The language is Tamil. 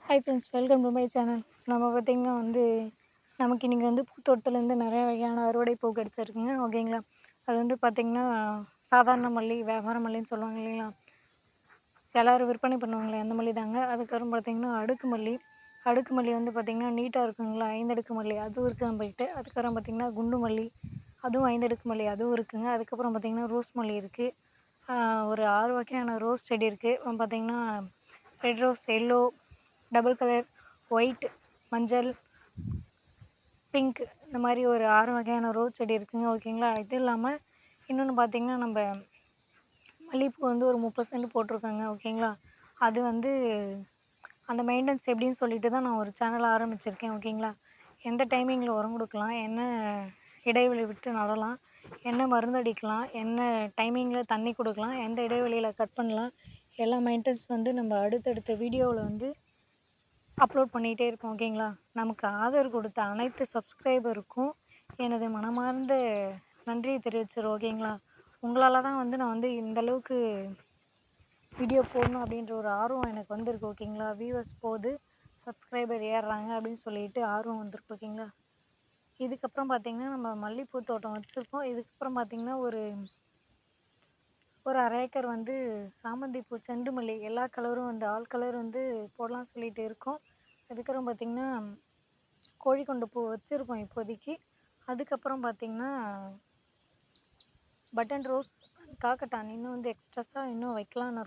Hi friends, welcome to my channel. நம்ம பார்த்திங்கன்னா நமக்கு இன்றைக்கி பூத்தோட்டத்துலேருந்து நிறைய வகையான அறுவடை பூ கிடச்சிருக்குங்க. ஓகேங்களா? அது பார்த்திங்கன்னா சாதாரண மல்லி, வியாபார மல்லின்னு சொல்லுவாங்க இல்லைங்களா? எல்லோரும் விற்பனை பண்ணுவாங்களே அந்த மல்லி தாங்க. அதுக்கப்புறம் பார்த்திங்கன்னா அடுக்கு மல்லி. அடுக்கு மல்லி பார்த்திங்கன்னா நீட்டாக இருக்குங்களா, 5 அடுக்கு மல்லி அதுவும் இருக்குது நம்மகிட்ட. அதுக்கப்புறம் பார்த்திங்கன்னா குண்டு மல்லி, அதுவும் 5 அடுக்கு மல்லி அதுவும் இருக்குங்க. அதுக்கப்புறம் பார்த்திங்கன்னா ரோஸ் மல்லி இருக்குது. ஒரு 6 வகையான ரோஸ் செடி இருக்குது. பார்த்திங்கன்னா red rose, yellow, double colour, white, மஞ்சள், பிங்க், இந்த மாதிரி ஒரு 6 வகையான ரோஸ் செடி இருக்குங்க. ஓகேங்களா? இது இல்லாமல் இன்னொன்று பார்த்திங்கன்னா நம்ம மல்லிகைப்பூ ஒரு 30 சென்ட் போட்டிருக்கோங்க. ஓகேங்களா? அது அந்த மெயின்டெனன்ஸ் எப்படின்னு சொல்லிட்டு தான் நான் ஒரு சேனல் ஆரம்பிச்சிருக்கேன். ஓகேங்களா? எந்த டைமிங்கில் உரம் கொடுக்கலாம், என்ன இடைவெளி விட்டு நடலாம், என்ன மருந்து அடிக்கலாம், என்ன டைமிங்கில் தண்ணி கொடுக்கலாம், எந்த இடைவெளியில் கட் பண்ணலாம், எல்லா மெயின்டெனன்ஸ் நம்ம அடுத்தடுத்த வீடியோவில் அப்லோட் பண்ணிகிட்டே இருக்கோம். ஓகேங்களா? நமக்கு ஆதரவு கொடுத்த அனைத்து சப்ஸ்கிரைபருக்கும் எனது மனமார்ந்த நன்றியை தெரிவிச்சிடுறோம். ஓகேங்களா? உங்களால் தான் நான் இந்த அளவுக்கு வீடியோ போடணும் அப்படின்ற ஒரு ஆர்வம் எனக்கு வந்திருக்கு. ஓகேங்களா? வியூவர்ஸ் போகுது, சப்ஸ்கிரைபர் ஏறுறாங்க அப்படின்னு சொல்லிட்டு ஆர்வம் வந்திருக்கு. ஓகேங்களா? இதுக்கப்புறம் பார்த்திங்கன்னா நம்ம மல்லிகைப்பூ தோட்டம் வச்சுருக்கோம். இதுக்கப்புறம் பார்த்திங்கன்னா ஒரு 1/2 ஏக்கர் சாமந்தி பூ, செண்டு மல்லி எல்லா கலரும் ஆல் கலர் போடலாம்னு சொல்லிட்டு இருக்கோம். அதுக்கப்புறம் பார்த்திங்கன்னா கோழிக்கொண்ட பூ வச்சுருக்கோம் இப்போதைக்கு. அதுக்கப்புறம் பார்த்திங்கன்னா பட்டன் ரோஸ், காக்கட்டான் இன்னும் எக்ஸ்ட்ராஸாக இன்னும் வைக்கலான்னு இருக்கோம்.